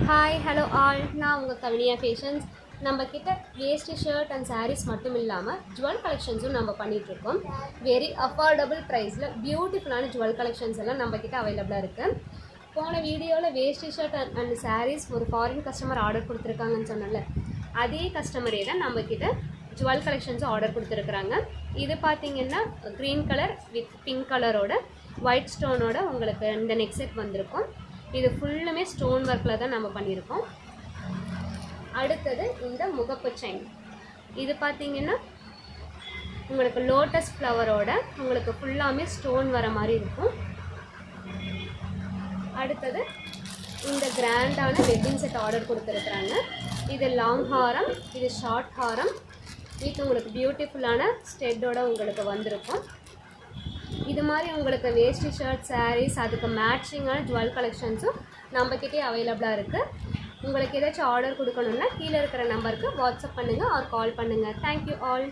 Hi hello all, நான் உங்கள் கவினியா fashions. நம்மக்கிட்ட வேஸ்ட்டு ஷர்ட் அண்ட் சாரீஸ் மட்டும் இல்லாமல் ஜுவல் கலெக்ஷன்ஸும் நம்ம பண்ணிகிட்ருக்கோம். வெரி அஃபோர்டபுள் ப்ரைஸில் பியூட்டிஃபுல்லான ஜுவல் கலெக்ஷன்ஸ் எல்லாம் நம்மக்கிட்ட அவைலபிளாக இருக்குது. போன வீடியோவில் வேஸ்ட்டு ஷர்ட் அண்ட் சாரீஸ் ஒரு ஃபாரின் கஸ்டமர் ஆர்டர் கொடுத்துருக்காங்கன்னு சொன்னால, அதே கஸ்டமரே தான் நம்மக்கிட்ட ஜுவல் கலெக்ஷன்ஸும் ஆர்டர் கொடுத்துருக்குறாங்க. இது பார்த்திங்கன்னா க்ரீன் கலர் வித் பிங்க் கலரோட ஒயிட் ஸ்டோனோட உங்களுக்கு இந்த நெக் செட் வந்திருக்கும். இது ஃபுல்லுமே ஸ்டோன் ஒர்க்கில் தான் நம்ம பண்ணியிருக்கோம். அடுத்தது இந்த முகப்பு செயின். இது பார்த்திங்கன்னா உங்களுக்கு லோட்டஸ் ஃப்ளவரோட உங்களுக்கு ஃபுல்லாமே ஸ்டோன் வர மாதிரி இருக்கும். அடுத்தது இந்த கிராண்டான வெட்டிங் செட் ஆர்டர் கொடுத்துருக்குறாங்க. இது லாங் ஹாரம், இது ஷார்ட் ஹாரம் வித் உங்களுக்கு பியூட்டிஃபுல்லான ஸ்டெட்டோட உங்களுக்கு வந்திருக்கும். இது மாதிரி உங்களுக்கு வேஸ்டி ஷர்ட், சாரீஸ், அதுக்கு மேட்சிங்கான ஜுவல் கலெக்ஷன்ஸும் நம்மக்கிட்டே அவைலபிளாக இருக்குது. உங்களுக்கு ஏதாச்சும் ஆர்டர் கொடுக்கணுன்னா கீழே இருக்கிற நம்பருக்கு வாட்ஸ்அப் பண்ணுங்கள் ஆர் கால் பண்ணுங்கள். Thank you all.